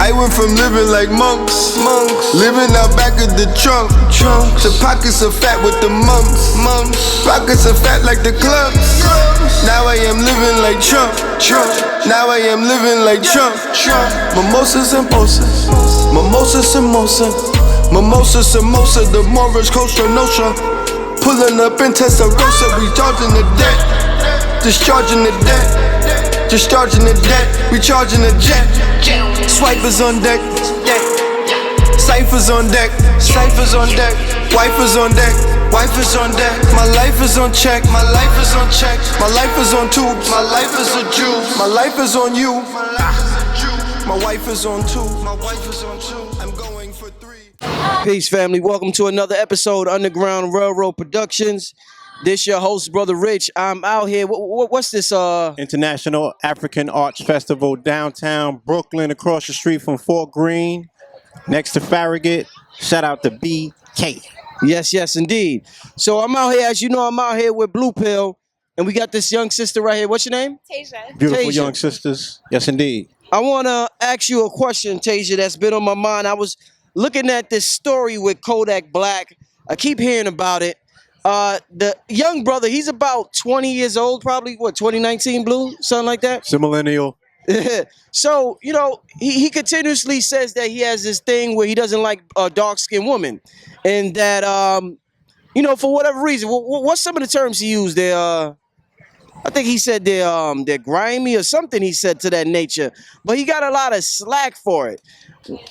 I went from living like monks, living out back of the trunk, to pockets of fat with the mumps, pockets of fat like the clubs. Now I am living like Trump. Now I am living like Trump. Mimosas and posas, mimosas, samosa, mimosas, samosa, the Morris Costa Nostra. Pulling up in Testarossa, recharging the debt, discharging the debt, discharging the debt, recharging the jet. Swipers on deck, ciphers on deck, ciphers on deck, wipers on deck, wipers on deck. My life is on check, my life is on check, my life is on tubes, my life is a Jew, my life is on you, my wife is on two, my wife is on two. I'm going for 3. Peace, family. Welcome to another episode of Underground Railroad Productions. This your host, Brother Rich. I'm out here. What's this? International African Arts Festival, downtown Brooklyn, across the street from Fort Greene, next to Farragut. Shout out to BK. Yes, indeed. So I'm out here, as you know, I'm out here with Blue Pill, and we got this young sister right here. What's your name? Tasia. Beautiful Tasia. young sisters. Yes, indeed. I want to ask you a question, Tasia, that's been on my mind. I was looking at this story with Kodak Black. I keep hearing about it. The young brother, he's about 20 years old, probably, 2019, Blue? Something like that? It's a millennial. So, you know, he continuously says that he has this thing where he doesn't like dark-skinned women. And that, you know, for whatever reason, what's some of the terms he used? I think he said they're grimy or something he said to that nature. But he got a lot of slack for it.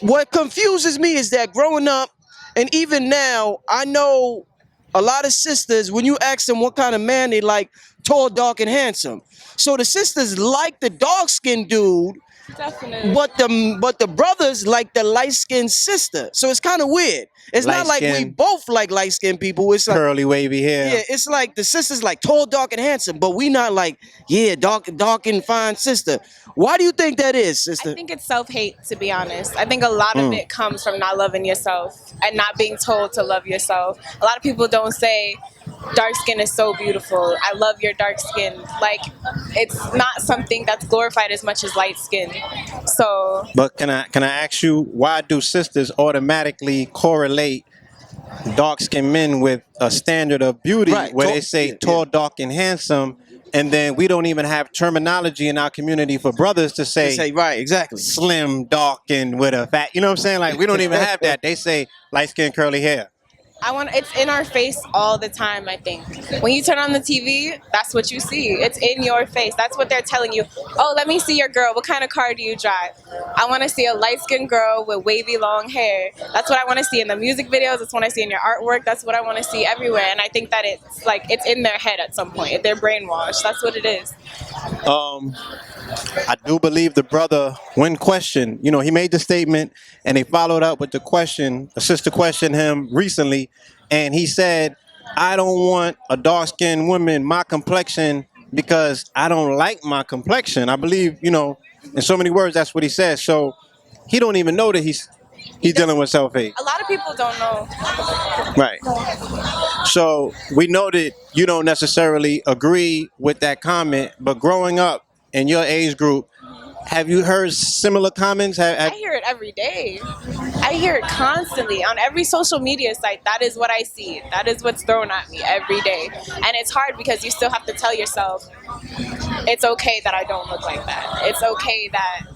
What confuses me is that growing up, and even now, I know a lot of sisters, when you ask them what kind of man they like, tall, dark, and handsome. So the sisters like the dark-skinned dude, Definitely. but the brothers like the light-skinned sister. So it's kind of weird. It's not like we Light-skinned. both like light-skinned people. It's like, Curly, wavy hair. yeah, it's like the sister's like tall, dark, and handsome, but we not like, yeah, dark and fine sister. Why do you think that is, sister? I think it's self-hate, to be honest. I think a lot of it comes from not loving yourself and not being told to love yourself. A lot of people don't say, dark skin is so beautiful. I love your dark skin. Like, it's not something that's glorified as much as light skin. So, But can I ask you, why do sisters automatically correlate dark-skinned men with a standard of beauty, Right, where tall- they say yeah, tall, yeah. dark, and handsome, and then we don't even have terminology in our community for brothers to They say, right, exactly. slim, dark, and with a fat. You know what I'm saying? Like, we don't even have that. They say light skin, curly hair. it's in our face all the time, I think. When you turn on the TV, that's what you see. It's in your face. That's what they're telling you. Oh, let me see your girl. What kind of car do you drive? I want to see a light-skinned girl with wavy long hair. That's what I want to see in the music videos. That's what I see in your artwork. That's what I want to see everywhere. And I think that it's like, it's in their head at some point. They're brainwashed. That's what it is. I do believe the brother, when questioned, you know, he made the statement and they followed up with the question. A sister questioned him recently and he said, I don't want a dark-skinned woman my complexion because I don't like my complexion. I believe, you know, in so many words, that's what he says. So he don't even know that he's dealing with self-hate. A lot of people don't know. Right. So we know that you don't necessarily agree with that comment, but growing up in your age group, have you heard similar comments? I hear it every day. I hear it constantly on every social media site. That is what I see. That is what's thrown at me every day. And it's hard because you still have to tell yourself, it's okay that I don't look like that. It's okay that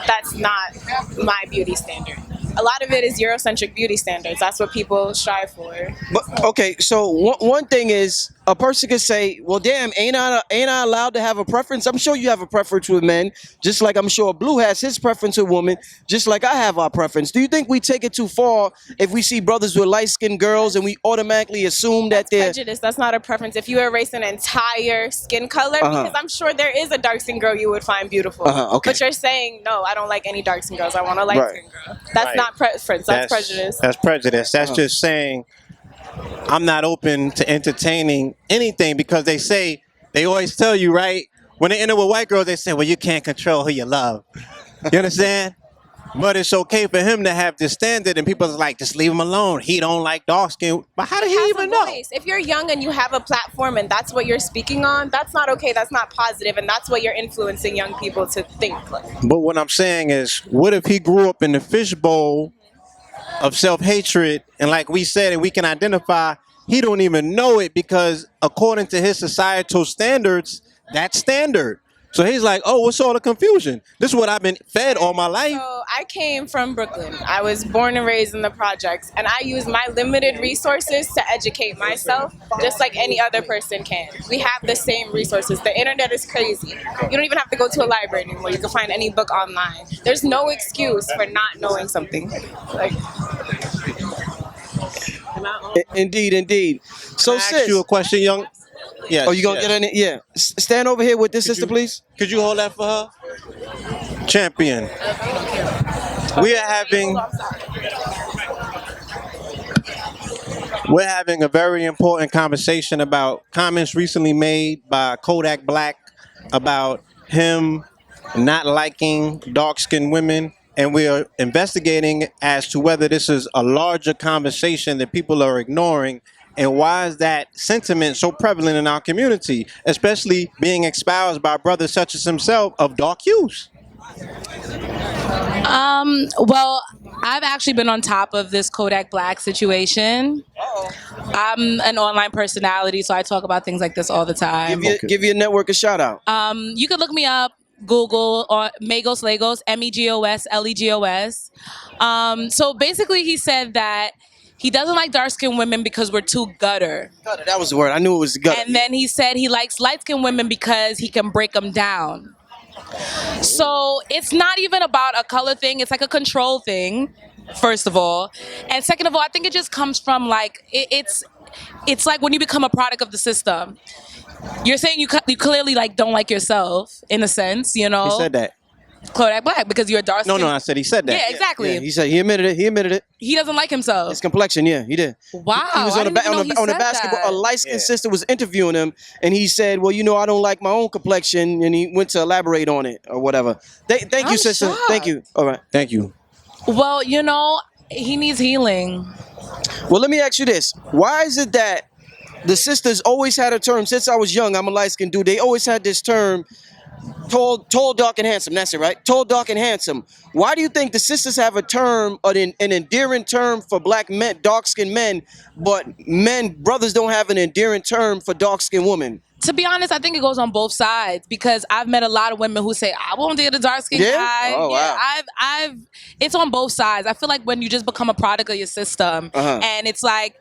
that's not my beauty standard. A lot of it is Eurocentric beauty standards. That's what people strive for. But okay, so one thing is a person could say, "Well, damn, ain't I allowed to have a preference?" I'm sure you have a preference with men, just like I'm sure Blue has his preference with women, just like I have our preference. Do you think we take it too far if we see brothers with light-skinned girls and we automatically assume that they're prejudice? That's not a preference. If you erase an entire skin color, because I'm sure there is a dark-skinned girl you would find beautiful. Okay. But you're saying, no, I don't like any dark-skinned girls. I want a light-skinned girl. That's Right. not preference. That's prejudice. That's prejudice. That's just saying I'm not open to entertaining anything because they always tell you, right? When they enter with white girls, they say, well, you can't control who you love. You understand? But it's okay for him to have this standard, and people's like, just leave him alone. He don't like dark skin. But how did he Has even a know? voice. If you're young and you have a platform and that's what you're speaking on, that's not okay. That's not positive, and that's what you're influencing young people to think. But what I'm saying is, what if he grew up in the fishbowl of self-hatred, and like we said, and we can identify, he don't even know it because according to his societal standards, that's standard. So he's like, oh, what's all the confusion? This is what I've been fed all my life. So I came from Brooklyn. I was born and raised in the projects, and I use my limited resources to educate myself, just like any other person can. We have the same resources. The internet is crazy. You don't even have to go to a library anymore. You can find any book online. There's no excuse for not knowing something. Like, Indeed. So, Can I ask sis, you a question, young? Yes. oh, you gonna get in it? Yeah. Stand over here with this sister, please. Could you hold that for her? Champion. We are having a very important conversation about comments recently made by Kodak Black about him not liking dark-skinned women, and we are investigating as to whether this is a larger conversation that people are ignoring, and why is that sentiment so prevalent in our community, especially being espoused by brothers such as himself of dark hues. Well, I've actually been on top of this Kodak Black situation. I'm an online personality, so I talk about things like this all the time. Give your network a shout out. You can look me up, Google, or Megos Legos, MEGOS, LEGOS. So basically, he said that he doesn't like dark-skinned women because we're too gutter. Gutter, that was the word. I knew it was gutter. And then he said he likes light-skinned women because he can break them down. So it's not even about a color thing. It's like a control thing, first of all. And second of all, I think it just comes from like, it's like when you become a product of the system. You're saying you clearly like don't like yourself in a sense, you know? He said that. Kodak Black, because you're a dark skin. No, I said he said that. Yeah, exactly. Yeah, he said he admitted it. He doesn't like himself. His complexion, yeah, he did. Wow. He was on a a basketball. A light-skinned sister was interviewing him, and he said, "Well, you know, I don't like my own complexion," and he went to elaborate on it or whatever. Thank you, sister. shocked. Thank you. All right. Thank you. Well, you know, he needs healing. Well, let me ask you this: why is it that the sisters always had a term since I was young? I'm a light-skinned dude. They always had this term. Tall, dark, and handsome. That's it, right? Tall, dark, and handsome. Why do you think the sisters have a term, an endearing term for black men, dark-skinned men, but brothers don't have an endearing term for dark-skinned women? To be honest, I think it goes on both sides because I've met a lot of women who say, I won't date a dark-skinned guy. Oh, wow. I've it's on both sides. I feel like when you just become a product of your system and it's like,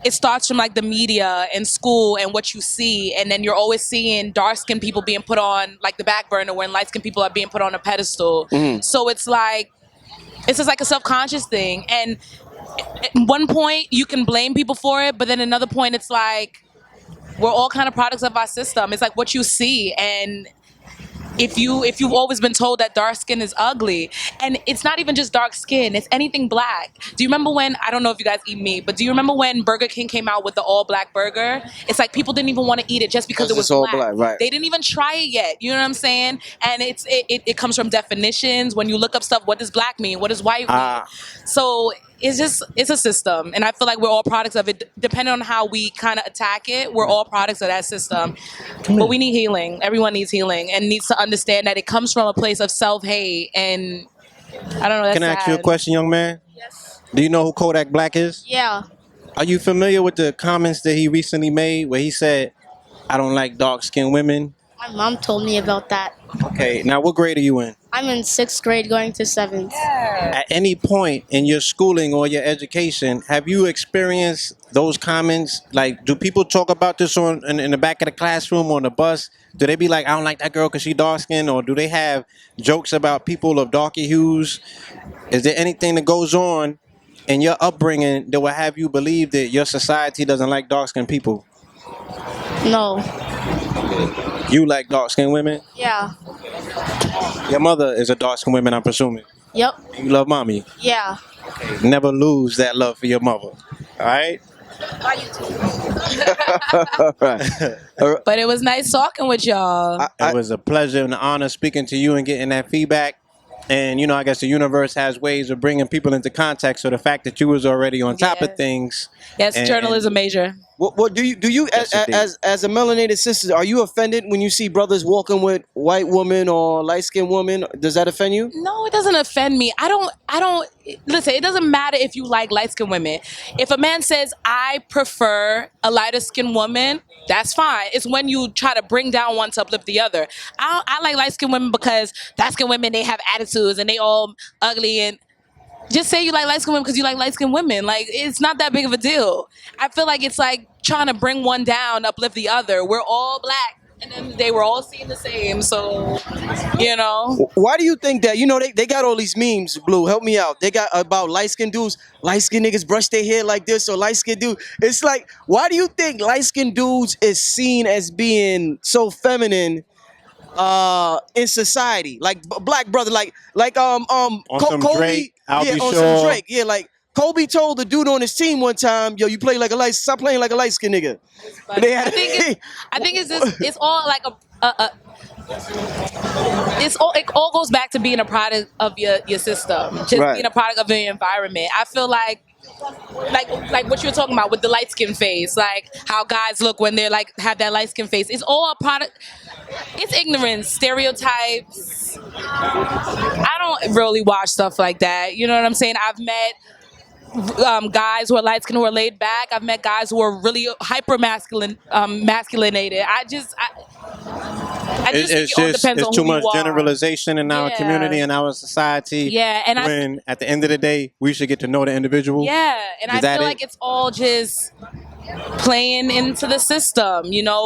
it starts from like the media and school and what you see, and then you're always seeing dark-skinned people being put on like the back burner when light-skinned people are being put on a pedestal. So it's just like a self-conscious thing. And at one point you can blame people for it, but then another point it's like we're all kind of products of our system. It's like what you see, and if you've always been told that dark skin is ugly, and it's not even just dark skin, it's anything black. Do you remember when, I don't know if you guys eat meat, but do you remember when Burger King came out with the all black burger? It's like people didn't even want to eat it just because it was all black. right. They didn't even try it yet. You know what I'm saying? And it comes from definitions. When you look up stuff, what does black mean? What does white mean? So it's a system, and I feel like we're all products of it. Depending on how we kind of attack it, we're all products of that system. But we need healing. Everyone needs healing and needs to understand that it comes from a place of self-hate. And I don't know. That's Can I ask you a sad. question, young man? Yes. Do you know who Kodak Black is? Yeah. Are you familiar with the comments that he recently made where he said, I don't like dark-skinned women? My mom told me about that. Okay, now what grade are you in? I'm in 6th grade going to 7th. At any point in your schooling or your education, have you experienced those comments? Like, do people talk about this in the back of the classroom or on the bus? Do they be like, I don't like that girl because she dark-skinned? Or do they have jokes about people of darker hues? Is there anything that goes on in your upbringing that will have you believe that your society doesn't like dark-skinned people? No. You like dark-skinned women? Yeah. Your mother is a dark-skinned woman, I'm presuming. Yep. You love mommy. Yeah. Never lose that love for your mother. All right? But it was nice talking with y'all. It was a pleasure and an honor speaking to you and getting that feedback. And I guess the universe has ways of bringing people into contact. So the fact that you was already on top Yeah. of things, Yes, and journalism major. What do you Yes, indeed. as a melanated sister, are you offended when you see brothers walking with white women or light skinned women? Does that offend you? No, it doesn't offend me. I don't listen, it doesn't matter if you like light skinned women. If a man says I prefer a lighter skinned woman, that's fine. It's when you try to bring down one to uplift the other. I like light skinned women because light skinned women, they have attitudes and they all ugly, and just say you like light skinned women because you like light skinned women. Like, it's not that big of a deal. I feel like it's like trying to bring one down, uplift the other. We're all black. And then they were all seeing the same. So, Why do you think that? They got all these memes, Blue. Help me out. They got about light skinned dudes. Light skinned niggas brush their hair like this, or light skinned dude. It's like, why do you think light skinned dudes is seen as being so feminine in society? Like black brother, On some Kobe, Drake, I'll yeah, be on sure. some Drake, yeah, like Kobe told the dude on his team one time, yo, you play like stop playing like a light skinned nigga. They had, I think it's just, it's all like it all goes back to being a product of your system, just Right. being a product of your environment. I feel like what you were talking about with the light skin face, like how guys look when they're like have that light skin face. It's all a product. It's ignorance, stereotypes. I don't really watch stuff like that. You know what I'm saying? I've met guys who are light skinned who are laid back. I've met guys who are really hyper masculinated. I just think it all depends on it's who too much you are. generalization in our Yeah. community and our society. Yeah, and when at the end of the day, we should get to know the individual. Yeah, and Is I that feel it? like it's all just playing into the system.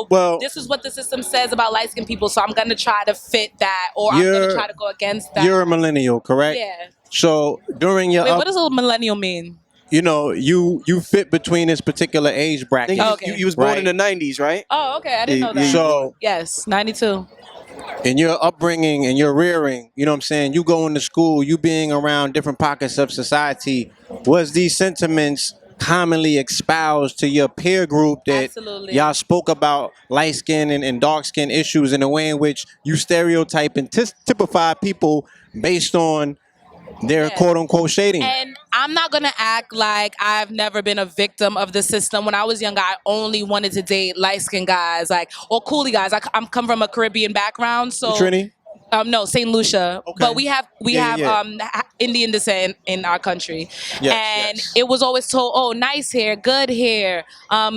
Well, this is what the system says about light skinned people, so I'm gonna try to fit that, or I'm gonna try to go against that. You're a millennial, correct? Yeah. So during your Wait, what does a millennial mean? you fit between this particular age I bracket. think Okay. you was born Right. in the '90s, right? Oh, okay, I didn't know that. So Yes, 92. in your upbringing and your rearing, you know what I'm saying, you going to school, you being around different pockets of society, was these sentiments commonly espoused to your peer group that Absolutely. y'all spoke about light skin and dark skin issues in a way in which you stereotype and typify people based on their Yeah. quote unquote shading? And I'm not gonna act like I've never been a victim of the system. When I was younger, I only wanted to date light skinned guys, or coolie guys. I'm come from a Caribbean background, so Trini? No, St. Lucia. Okay. But we have Yeah. Indian descent in our country. Yes, And yes. it was always told, oh, nice hair, good hair.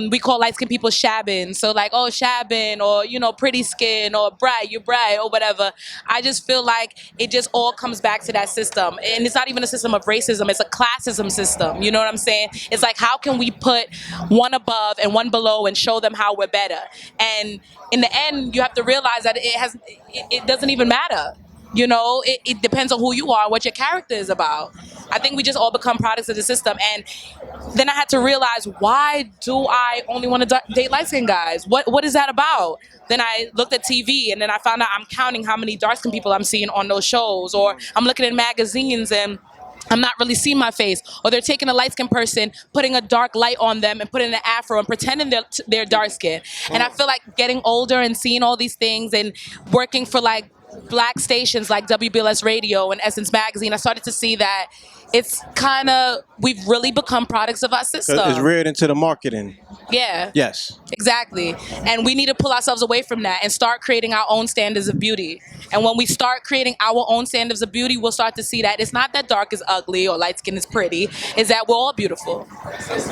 We call light skinned people shabin. So like, oh, shabin, or pretty skin, or bright, you're bright, or whatever. I just feel like it just all comes back to that system. And it's not even a system of racism, it's a classism system. You know what I'm saying? It's like, how can we put one above and one below and show them how we're better? And in the end, you have to realize that it doesn't even matter. It depends on who you are, what your character is about. I think we just all become products of the system. And then I had to realize, why do I only want to date light-skinned guys? What is that about? Then I looked at TV, and then I found out I'm counting how many dark-skinned people I'm seeing on those shows, or I'm looking at magazines and I'm not really seeing my face, or they're taking a light-skinned person, putting a dark light on them and putting an afro and pretending they're dark skinned. And I feel like getting older and seeing all these things and working for like black stations like WBLS Radio and Essence Magazine, I started to see that it's kind of, we've really become products of our system. It's reared into the marketing. Yeah. Yes. Exactly. And we need to pull ourselves away from that and start creating our own standards of beauty. And when we start creating our own standards of beauty, we'll start to see that it's not that dark is ugly or light skin is pretty, is that we're all beautiful.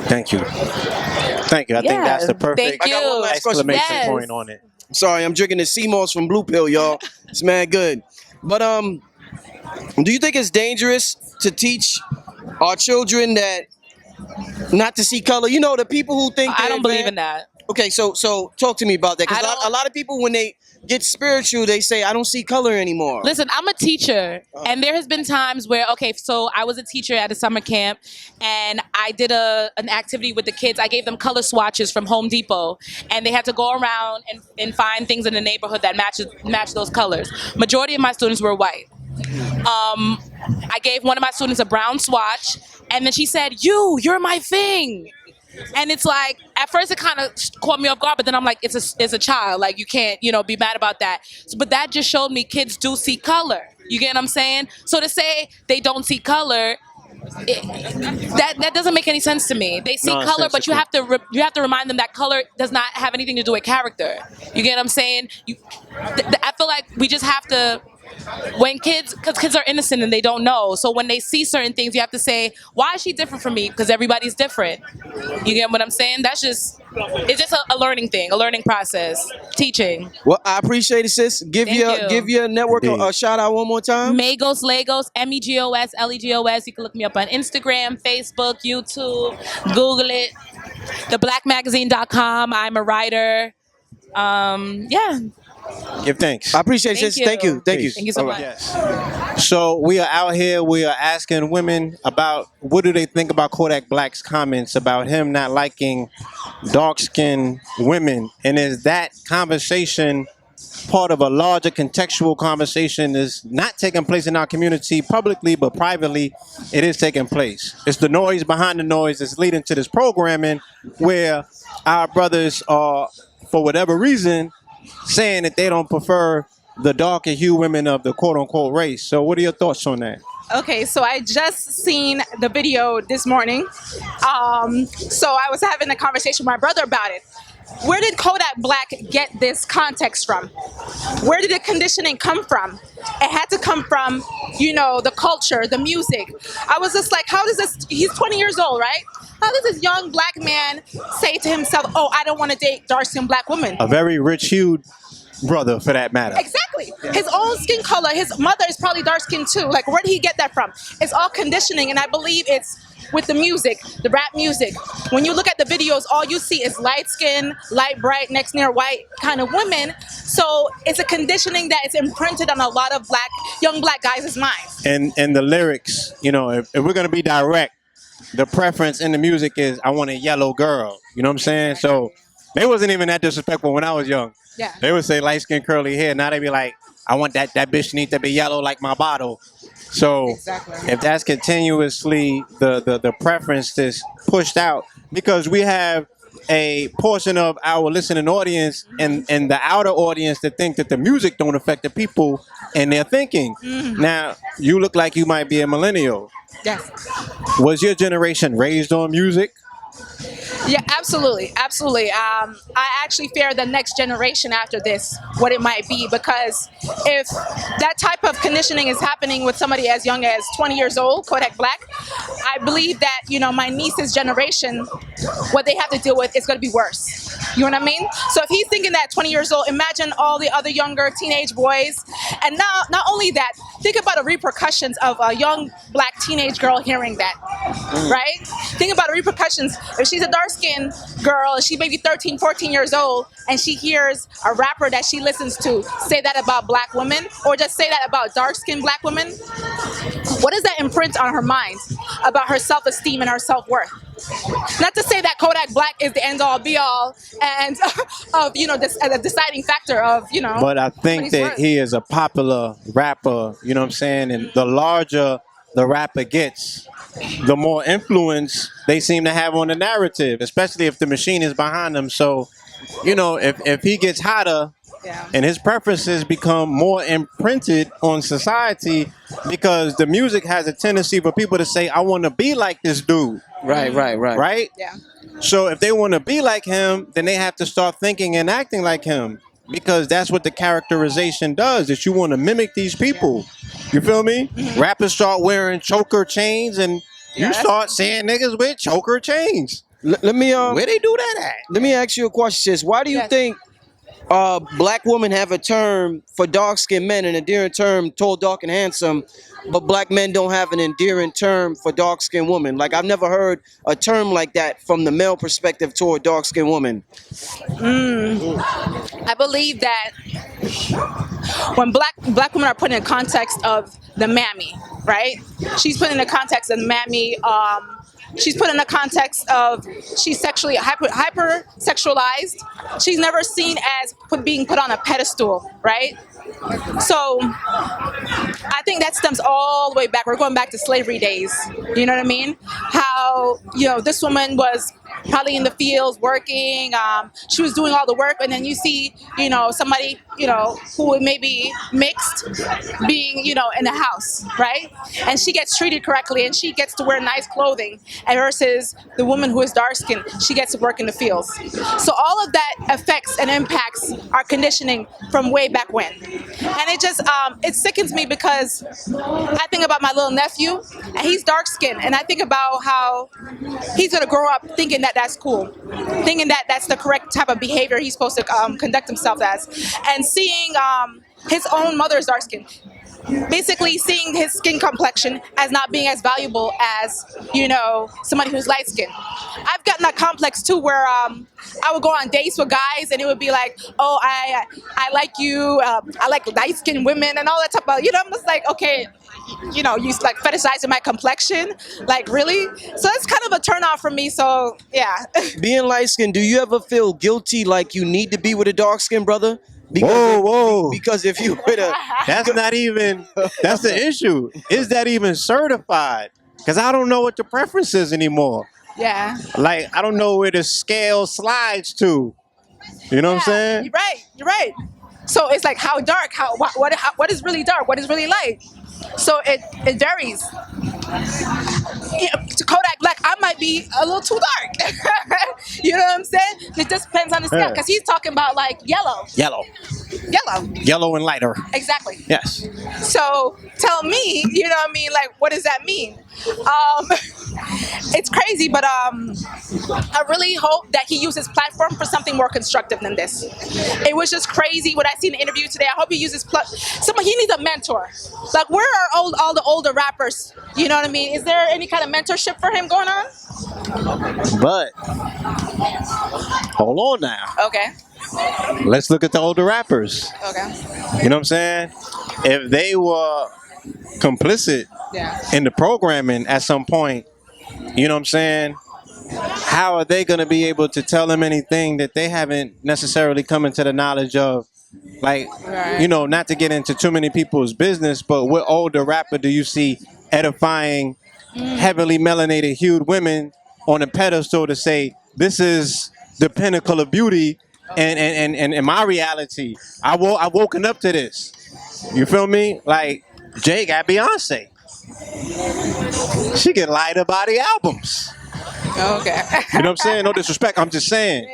Thank you. Thank you. I think that's the perfect Thank you. I got one last question. exclamation Yes. point on it. Sorry, I'm drinking the sea moss from Blue Pill, y'all. It's mad good. But do you think it's dangerous to teach our children that not to see color? The people who think I they're don't believe advanced- in that. Okay, so talk to me about that. I Because don't- a lot of people, when they get spiritual, they say, I don't see color anymore. Listen, I'm a teacher, and there has been times where, so I was a teacher at a summer camp, and I did an activity with the kids. I gave them color swatches from Home Depot, and they had to go around and find things in the neighborhood that match those colors. Majority of my students were white. I gave one of my students a brown swatch, and then she said, you're my thing. And it's like, at first it kind of caught me off guard, but then I'm like, it's a child. Like, you can't, be mad about that. But that just showed me kids do see color. You get what I'm saying? So to say they don't see color, that doesn't make any sense to me. They see color, but you have to remind them that color does not have anything to do with character. You get what I'm saying? I feel like we just have to, when because kids are innocent and they don't know. So when they see certain things, you have to say, why is she different from me? Because everybody's different. You get what I'm saying? It's just a learning thing, a learning process, teaching. Well, I appreciate it, sis. Give your network a shout out one more time. Megos Legos, MEGOS, LEGOS. You can look me up on Instagram, Facebook, YouTube, Google it. TheBlackMagazine.com. I'm a writer. Yeah. Give thanks. I appreciate it, sis. Thank you. Thank you so much. Yes. So we are out here. We are asking women about what do they think about Kodak Black's comments about him not liking dark-skinned women, and is that conversation part of a larger contextual conversation is not taking place in our community publicly, but privately it is taking place. It's the noise behind the noise that's leading to this programming where our brothers are, for whatever reason, saying that they don't prefer the darker hue women of the quote-unquote race. So what are your thoughts on that? Okay, so I just seen the video this morning. So I was having a conversation with my brother about it. Where did Kodak Black get this context from? Where did the conditioning come from? It had to come from, the culture, the music. I was just like, how does this, he's 20 years old, right? How does this young black man say to himself, oh, I don't want to date dark-skinned black women? A very rich-hued brother, for that matter. Exactly. His own skin color, his mother is probably dark-skinned too. Like, where did he get that from? It's all conditioning, and I believe it's with the music, the rap music. When you look at the videos, all you see is light skin, light, bright, next near white kind of women. So it's a conditioning that is imprinted on a lot of young black guys' minds. And the lyrics, if we're going to be direct, the preference in the music is, I want a yellow girl. You know what I'm saying? So they wasn't even that disrespectful when I was young. Yeah. They would say light skin, curly hair. Now they be like, I want that bitch need to be yellow like my bottle. So if that's continuously the preference that's pushed out, because we have a portion of our listening audience and the outer audience that think that the music don't affect the people and their thinking. Now, you look like you might be a millennial. Yes. Was your generation raised on music? Yeah, absolutely. Absolutely. I actually fear the next generation after this, what it might be, because if that type of conditioning is happening with somebody as young as 20 years old, Kodak Black, I believe that, my niece's generation, what they have to deal with is going to be worse. You know what I mean? So if he's thinking that 20 years old, imagine all the other younger teenage boys. And now, not only that, think about the repercussions of a young black teenage girl hearing that, right? Think about the repercussions. If she's a dark-skinned girl, she may be 13, 14 years old, and she hears a rapper that she listens to say that about black women, or just say that about dark-skinned black women, what does that imprint on her mind about her self-esteem and her self-worth? Not to say that Kodak Black is the end-all, be-all, and of the deciding factor of But I think that he is a popular rapper. You know what I'm saying? And the larger the rapper gets, the more influence they seem to have on the narrative, especially if the machine is behind them. So, if he gets hotter. Yeah. And his preferences become more imprinted on society because the music has a tendency for people to say, I want to be like this dude. Right. Right? Yeah. So if they want to be like him, then they have to start thinking and acting like him, because that's what the characterization does, that you want to mimic these people. You feel me? Rappers start wearing choker chains and you start seeing niggas with choker chains. Let me where they do that at? Let me ask you a question, sis. Why do you think black women have a term for dark-skinned men, an endearing term, tall, dark, and handsome, but black men don't have an endearing term for dark-skinned women? Like, I've never heard a term like that from the male perspective toward dark-skinned women. I believe that when black women are put in the context of the mammy, right? She's put in the context of the mammy. She's put in the context of she's sexually hyper sexualized. She's never seen as being put on a pedestal, right? So I think that stems all the way back. We're going back to slavery days. You know what I mean? How this woman was probably in the fields working. She was doing all the work, and then you see, somebody, who may be mixed, being, in the house, right? And she gets treated correctly, and she gets to wear nice clothing, and versus the woman who is dark skinned, she gets to work in the fields. So all of that affects and impacts our conditioning from way back when, and it sickens me because I think about my little nephew, and he's dark skinned, and I think about how he's gonna grow up thinking that that's cool, thinking that that's the correct type of behavior he's supposed to conduct himself as, and seeing his own mother's dark skin, basically seeing his skin complexion as not being as valuable as somebody who's light skinned. I've gotten that complex too, where I would go on dates with guys, and it would be like, oh, I like you, I like light skinned women and all that type of, I'm just like, okay, you like fetishizing my complexion, like, really? So it's kind of a turn off for me. So yeah. Being light skinned, do you ever feel guilty like you need to be with a dark skinned brother? Whoa. Because if you with a That's the issue. Is that even certified? Because I don't know what the preference is anymore. Yeah. Like, I don't know where the scale slides to. You know what I'm saying? You're right. So it's like, how dark? What is really dark? What is really light? So it varies. To Kodak Black, I might be a little too dark. You know what I'm saying? It just depends on the scale, because he's talking about like yellow. Yellow and lighter. Exactly. Yes. So tell me, like, what does that mean? It's crazy, but I really hope that he uses platform for something more constructive than this. It was just crazy what I seen in the interview today. I hope he uses he needs a mentor. Like, where are all the older rappers? You know what I mean? Is there any kind of mentorship for him going on? But hold on now. Okay. Let's look at the older rappers. Okay. You know what I'm saying? If they were complicit in the programming at some point, you know what I'm saying? How are they going to be able to tell them anything that they haven't necessarily come into the knowledge of? Like, not to get into too many people's business, but what older rapper do you see edifying heavily melanated hued women on a pedestal to say, this is the pinnacle of beauty and my reality? I've woken up to this. You feel me? Like, Jay got Beyonce. She get lighter body albums. Okay. You know what I'm saying? No disrespect. I'm just saying.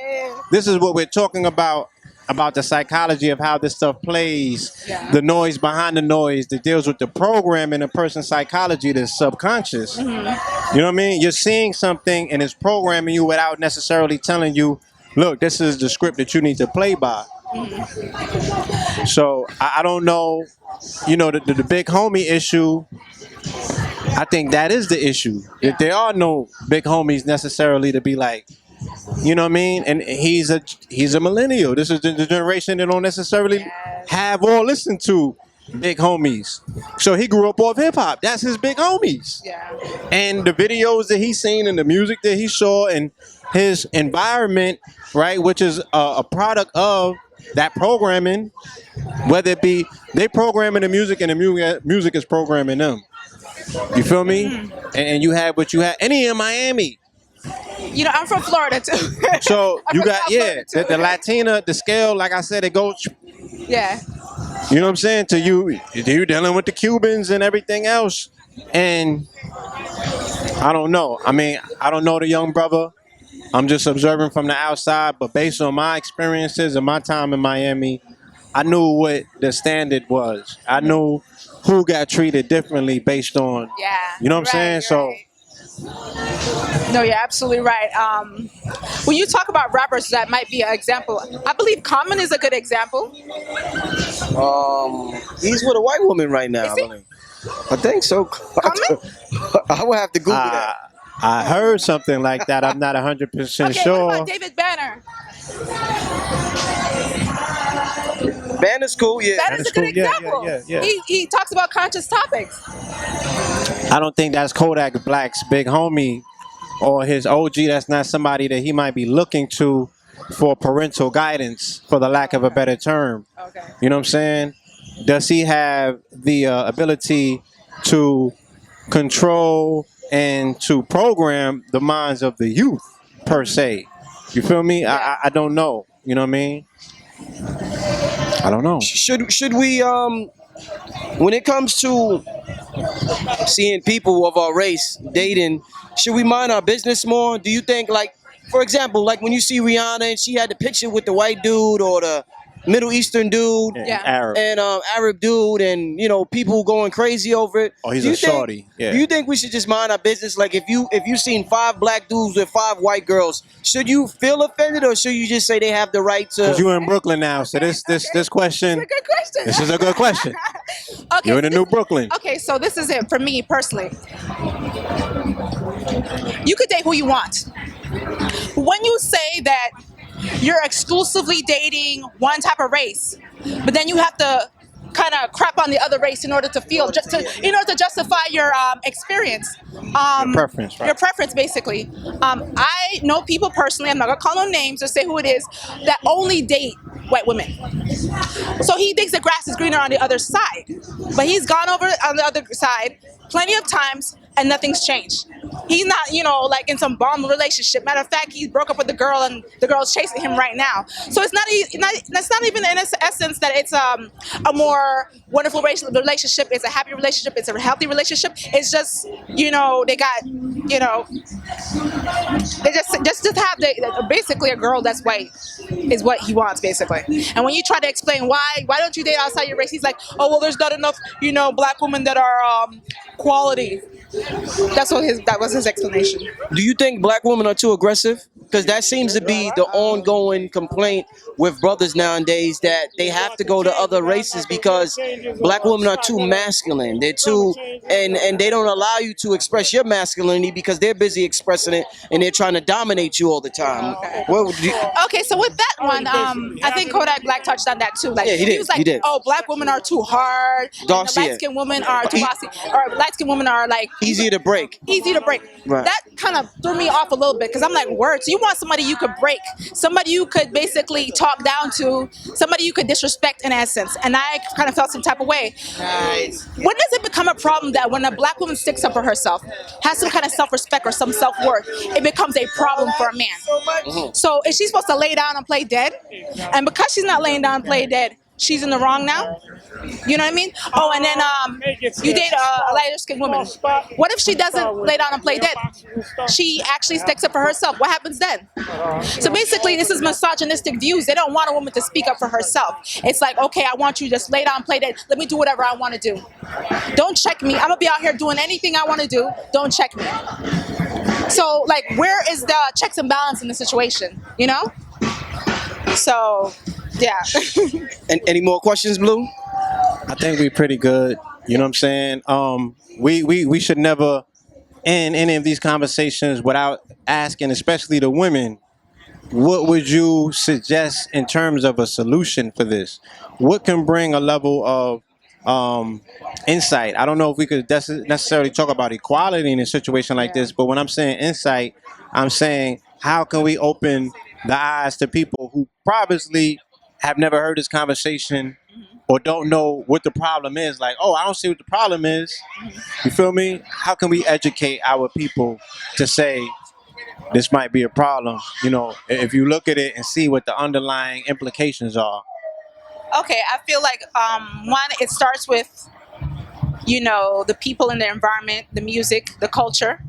This is what we're talking about the psychology of how this stuff plays, the noise behind the noise that deals with the program in a person's psychology that's subconscious. You know what I mean? You're seeing something and it's programming you without necessarily telling you, look, this is the script that you need to play by. So I don't know, the big homie issue. I think that is the issue. That there are no big homies necessarily to be like, you know what I mean? And he's a millennial. This is the generation that don't necessarily have or listen to big homies. So he grew up off hip hop. That's his big homies. Yeah. And the videos that he's seen and the music that he saw and his environment, right, which is a product of that programming, whether it be they programming the music and the music is programming them. You feel me? And you have what you have. And he in Miami. I'm from Florida too. So you got the Latina, the scale, like I said, it goes. Yeah. You know what I'm saying? To you dealing with the Cubans and everything else. And I don't know. I mean, I don't know the young brother. I'm just observing from the outside, but based on my experiences and my time in Miami, I knew what the standard was. I knew who got treated differently based on, you know what I'm saying? So. No, you're absolutely right. When you talk about rappers, that might be an example. I believe Common is a good example. He's with a white woman right now. I think so. Common? I would have to Google that. I heard something like that. I'm not 100% Okay, sure. what about David Banner? Banner's cool, yeah. Banner's a good example. Yeah. He talks about conscious topics. I don't think that's Kodak Black's big homie or his OG. That's not somebody that he might be looking to for parental guidance, for the lack of a better term. Okay. You know what I'm saying? Does he have the ability to control and to program the minds of the youth? per se. You feel me? I don't know. You know what I mean? I don't know. Should we when it comes to seeing people of our race dating, should we mind our business more? Do you think, like, for example, like when you see Rihanna and she had the picture with the white dude or the Middle Eastern dude Yeah. Arab. and Arab dude, and people going crazy over it. Oh, he's Do you a shorty. Think, Yeah. Do you think we should just mind our business? Like if you seen 5 black dudes with 5 white girls, should you feel offended or should you just say they have the right to? Because you're in Brooklyn now, so this question. Good question. This is a good question. Okay, You're in so the New Brooklyn. Okay, so this is it for me personally. You could date who you want. When you say that you're exclusively dating one type of race, but then you have to kind of crap on the other race in order to feel, in order to justify your experience. Your preference, right? Your preference, basically. I know people personally, I'm not gonna call no names or say who it is, that only date white women. So he thinks the grass is greener on the other side, but he's gone over on the other side plenty of times and nothing's changed. He's not, like in some bomb relationship. Matter of fact, he broke up with the girl and the girl's chasing him right now. So it's not even in essence that it's a more wonderful relationship. It's a happy relationship. It's a healthy relationship. It's just, they got, they just have basically a girl that's white is what he wants, basically. And when you try to explain why don't you date outside your race, he's like, oh, well, there's not enough, black women that are quality. That was his explanation. Do you think black women are too aggressive? Because that seems to be the ongoing complaint with brothers nowadays, that they have to go to other races because black women are too masculine. They're too, and they don't allow you to express your masculinity because they're busy expressing it and they're trying to dominate you all the time. Okay, so with that one, I think Kodak Black touched on that too. Like, Yeah, he was like, did. oh, black women are too hard, and the light-skinned women are too bossy, or light-skinned women are like Easier to break. easy to break. Right. That kind of threw me off a little bit because I'm like, word. So you want somebody you could break, somebody you could basically talk down to, somebody you could disrespect in essence. And I kind of felt some type of way. Nice. When does it become a problem that when a black woman sticks up for herself, has some kind of self-respect or some self-worth, it becomes a problem for a man? So is she supposed to lay down and play dead? And because she's not laying down and play dead, she's in the wrong now? You know what I mean? Oh, and then you date a lighter skinned woman. What if she doesn't lay down and play dead? She actually sticks up for herself. What happens then? So basically, this is misogynistic views. They don't want a woman to speak up for herself. It's like, okay, I want you to just lay down and play dead. Let me do whatever I want to do. Don't check me. I'm going to be out here doing anything I want to do. Don't check me. So, like, where is the checks and balance in the situation? So, yeah. And any more questions, Blue? I think we're pretty good. You know what I'm saying? We should never end any of these conversations without asking, especially the women, what would you suggest in terms of a solution for this? What can bring a level of insight? I don't know if we could necessarily talk about equality in a situation like this, but when I'm saying insight, I'm saying how can we open the eyes to people who probably have never heard this conversation or don't know what the problem is. Like, oh, I don't see what the problem is. You feel me? How can we educate our people to say this might be a problem? If you look at it and see what the underlying implications are. Okay, I feel like one, it starts with the people in the environment, the music, the culture.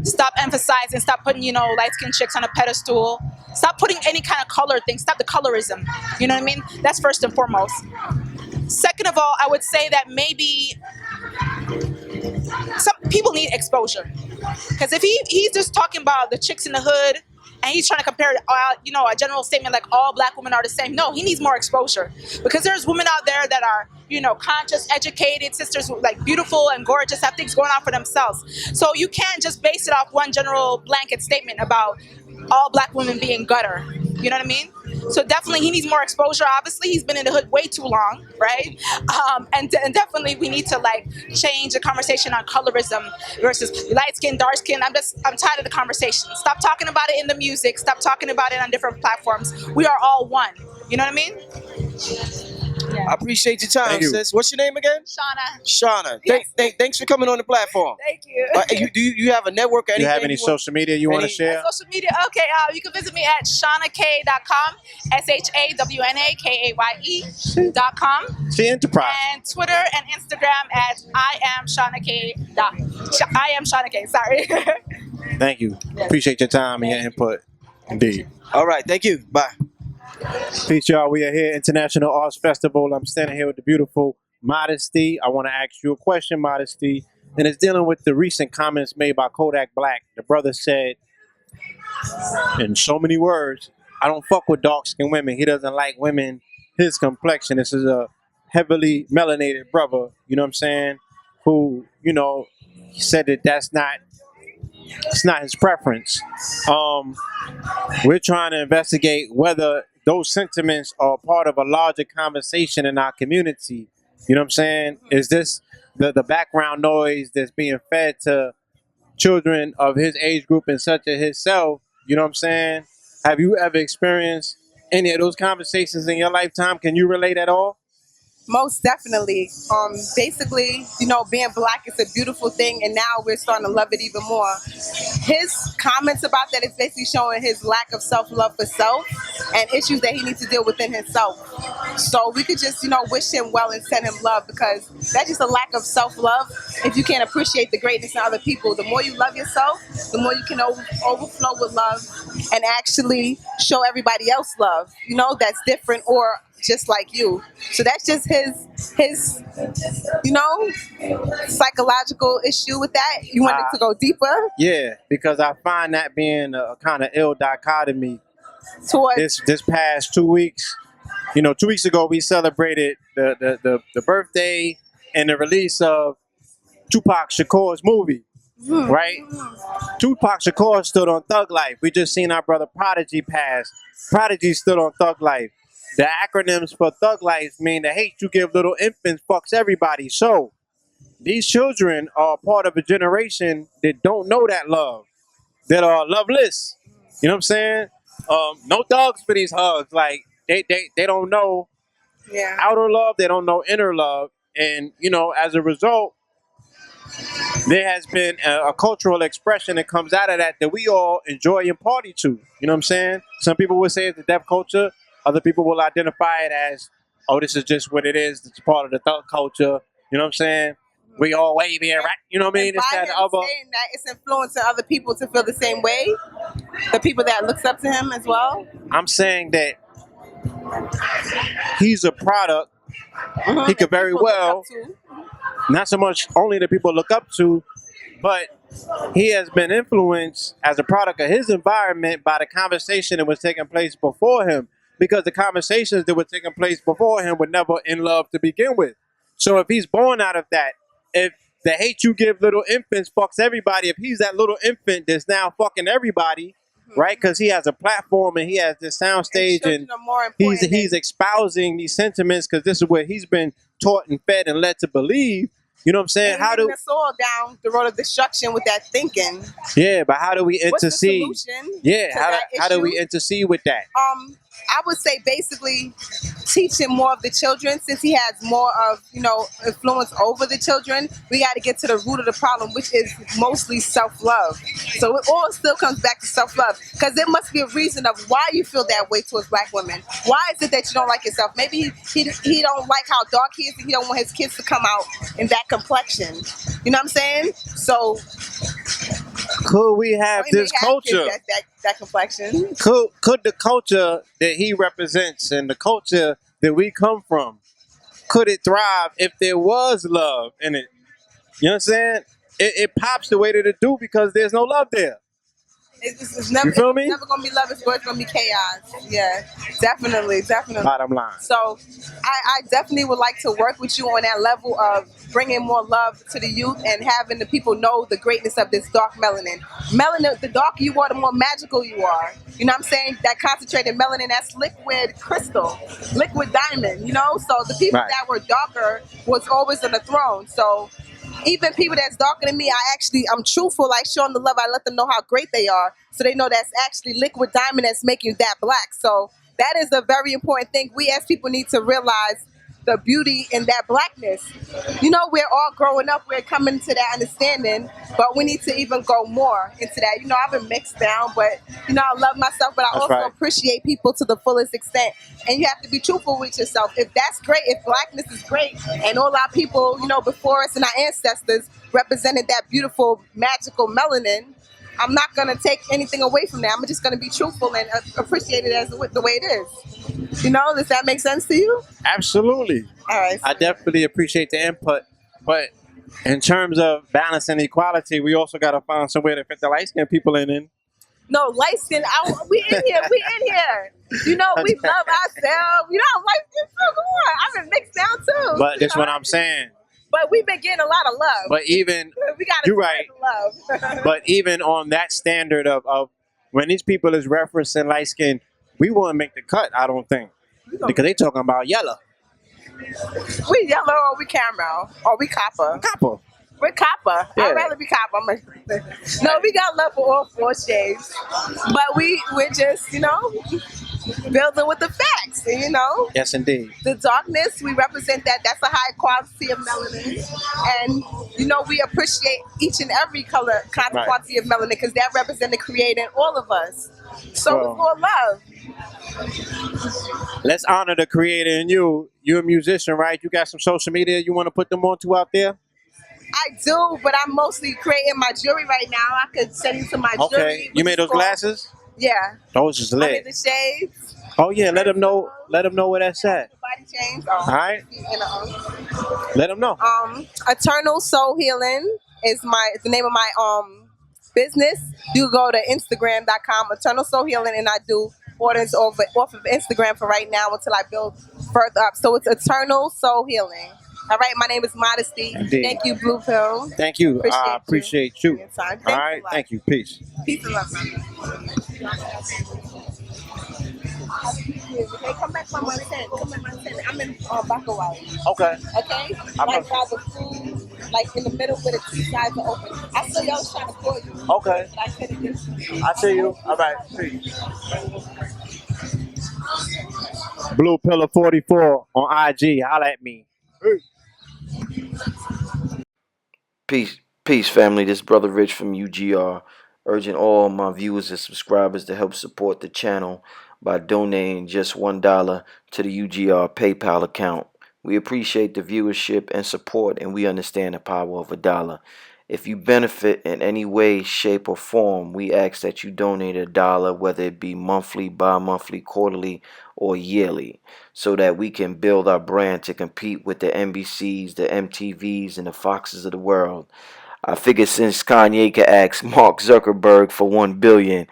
Stop emphasizing, stop putting light-skinned chicks on a pedestal. Stop putting any kind of color thing. Stop the colorism. You know what I mean? That's first and foremost. Second of all, I would say that maybe some people need exposure. Because if he's just talking about the chicks in the hood and he's trying to compare a general statement like all black women are the same. No, he needs more exposure. Because there's women out there that are, conscious, educated, sisters like beautiful and gorgeous, have things going on for themselves. So you can't just base it off one general blanket statement about all black women being gutter. You know what I mean? So definitely he needs more exposure. Obviously, he's been in the hood way too long, right? And definitely we need to change the conversation on colorism versus light skin, dark skin. I'm tired of the conversation. Stop talking about it in the music. Stop talking about it on different platforms. We are all one. You know what I mean? I appreciate your time, Thank you. sis. What's your name again? Shauna. Shauna. Yes. Thanks for coming on the platform. Thank you. You have a network or Do anything? you have any want- social media you want to any- share? Social media. Okay, you can visit me at shawnakay.com, SHAWNAKAYE.com, She enterprise. and Twitter and Instagram at I am Shauna K. I am Shauna K. Sorry. Thank you. Appreciate your time and your input. Indeed. All right. Thank you. Bye. Peace, y'all. We are here, International Arts Festival. I'm standing here with the beautiful Modesty. I want to ask you a question, Modesty, and it's dealing with the recent comments made by Kodak Black. The brother said, in so many words, I don't fuck with dark-skinned women. He doesn't like women his complexion. This is a heavily melanated brother, you know what I'm saying, who, you know, he said that it's not his preference. We're trying to investigate whether those sentiments are part of a larger conversation in our community. You know what I'm saying? Is this the background noise that's being fed to children of his age group and such as himself? You know what I'm saying? Have you ever experienced any of those conversations in your lifetime? Can you relate at all? Most definitely. Basically, you know, being black is a beautiful thing, and now we're starting to love it even more. His comments about that is basically showing his lack of self-love for self and issues that he needs to deal within himself. So we could just, you know, wish him well and send him love, because that's just a lack of self-love. If you can't appreciate the greatness in other people, the more you love yourself, the more you can overflow with love and actually show everybody else love, you know, that's different or just like you. So that's just his you know, psychological issue with that. You wanted to go deeper Yeah, because I find that being a kind of ill dichotomy. towards This past 2 weeks, you know, 2 weeks ago we celebrated the birthday and the release of Tupac Shakur's movie, right? Tupac Shakur stood on Thug Life. We just seen our brother Prodigy pass. Prodigy stood on Thug Life. The acronyms for Thug Life mean the hate you give little infants fucks everybody. So these children are part of a generation that don't know that love, that are loveless. You know what I'm saying? No dogs for these hugs. Like they don't know yeah. outer love. They don't know inner love. And you know, as a result, there has been a cultural expression that comes out of that we all enjoy and party to. You know what I'm saying? Some people would say it's the deaf culture. Other people will identify it as, oh, this is just what it is. It's part of the thug culture. You know what I'm saying? We all wavy and right. You know what I mean? And It's by that him other. saying that, it's influencing other people to feel the same way. The people that looks up to him as well. I'm saying that he's a product. He could very People look well, up to. not so much only that people look up to, but he has been influenced as a product of his environment by the conversation that was taking place before him, because the conversations that were taking place before him were never in love to begin with. So if he's born out of that, if the hate you give little infants fucks everybody, if he's that little infant that's now fucking everybody, right? Because he has a platform and he has this soundstage and children are more important he's espousing these sentiments because this is what he's been taught and fed and led to believe. You know what I'm saying? and leading us all down the road of destruction with that thinking. Yeah, but how do we What's the intercede? solution Yeah, to how that do we issue? intercede with that? I would say basically teaching more of the children, since he has more of, you know, influence over the children. We got to get to the root of the problem, which is mostly self-love. So it all still comes back to self-love, because there must be a reason of why you feel that way towards black women. Why is it that you don't like yourself? Maybe he don't like how dark he is, and he don't want his kids to come out in that complexion. You know what I'm saying? So Could we have he may this have culture? kids that complexion. Could the culture that he represents and the culture that we come from, could it thrive if there was love in it? You know what I'm saying? It pops the way that it do because there's no love there. It's never, You feel me? It's never gonna be love. It's gonna be chaos. Yeah, definitely. Bottom line. So, I definitely would like to work with you on that level of bringing more love to the youth and having the people know the greatness of this dark melanin. Melanin, the darker you are, the more magical you are. You know what I'm saying? That concentrated melanin, that's liquid crystal, liquid diamond. You know, so the people Right. that were darker was always on the throne. So. Even people that's darker than me, I'm truthful. Like showing the love, I let them know how great they are, so they know that's actually liquid diamond that's making you that black. So that is a very important thing. We as people need to realize the beauty in that blackness. You know, we're all growing up, we're coming to that understanding, but we need to even go more into that. You know, I've been mixed down, but you know, I love myself, but I That's also right. appreciate people to the fullest extent. And you have to be truthful with yourself. If that's great, if blackness is great, and all our people, you know, before us and our ancestors represented that beautiful, magical melanin, I'm not gonna take anything away from that. I'm just gonna be truthful and appreciate it as the way it is. You know, does that make sense to you? Absolutely. All right. I definitely appreciate the input, but in terms of balance and equality, we also got to find some way to fit the light-skinned people in. No, light skin. We in here. We in here. You know, we love ourselves. You know, I'm light skin too. Come on. I've been mixed down too. But that's what I'm saying. But we've been getting a lot of love. But even, we got you're right. Love. But even on that standard of when these people is referencing light skin, we won't make the cut, I don't think. Because they talking about yellow. We yellow or we caramel or we copper. Copper. We're copper. Yeah. I'd rather be copper. No, we got love for all four shades. But we're just, you know, building with the facts, you know. Yes, indeed. The darkness, we represent that. That's a high quality of melanin. And, you know, we appreciate each and every color, kind of quality of melanin because that represents creating all of us. So it's all love. Let's honor the creator in you. You're a musician, right? You got some social media you want to put them onto out there? I do, but I'm mostly creating my jewelry right now. I could send you to my jewelry. Okay. You made those glasses? Yeah. Those is I lit. made the shades. Oh yeah, let them know. Let them know where that's at. Body chains. All right. Let them know. Eternal Soul Healing is the name of my business. You go to Instagram.com, Eternal Soul Healing, and I do orders off of Instagram for right now until I build further up. So it's Eternal Soul Healing. All right, my name is Modesty. Indeed. Thank you, Blue Pill. Thank you. I appreciate you. All right, thank you. Peace. Peace and love, brother. Hey, come back by my tent. Come back by my tent. I'm in Bakawai. Okay. Okay? Like by the food, like in the middle where the two sides are open. I saw y'all trying to call you. Okay. But I couldn't get you. I see you. All right. Peace. Blue Pillar 44 on IG. Holla at me. Peace, family. This brother Rich from UGR, urging all my viewers and subscribers to help support the channel by donating just $1 to the UGR PayPal account. We appreciate the viewership and support, and we understand the power of $1. If you benefit in any way, shape, or form, we ask that you donate $1, whether it be monthly, bi-monthly, quarterly, or yearly, so that we can build our brand to compete with the NBCs, the MTVs, and the Foxes of the world. I figure since Kanye could ask Mark Zuckerberg for $1 billion,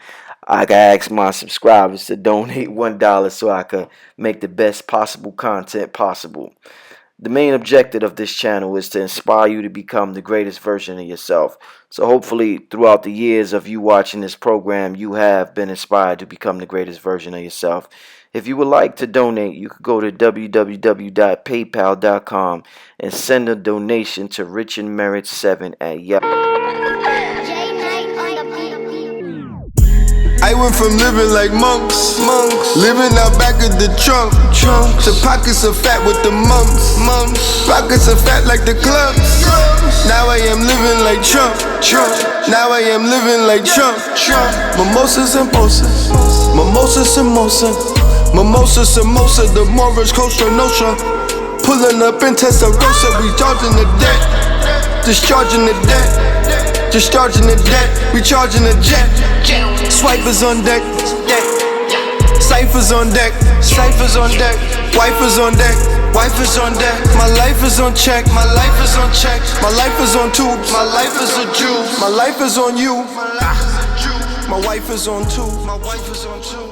I could ask my subscribers to donate $1 so I could make the best possible content possible. The main objective of this channel is to inspire you to become the greatest version of yourself. So hopefully throughout the years of you watching this program, you have been inspired to become the greatest version of yourself. If you would like to donate, you could go to www.paypal.com and send a donation to richandmerit7 at Yahoo. I went from living like monks, living out back of the trunk, to pockets of fat with the mumps, pockets of fat like the clubs. Now I am living like Trump. Now I am living like Trump. Mimosas and posas, mimosas and mosa, mimosas and mosa, the Morris Costa Nostra. Pulling up in Testarossa, we charging the debt, discharging the debt, discharging the debt, we charging the jet. Swipers on deck, ciphers on deck, ciphers on deck, wipers on deck, wipers on deck. My life is on check, my life is on check, my life is on tubes, my life is a Jew, my life is on you, my wife is on two, my wife is on two.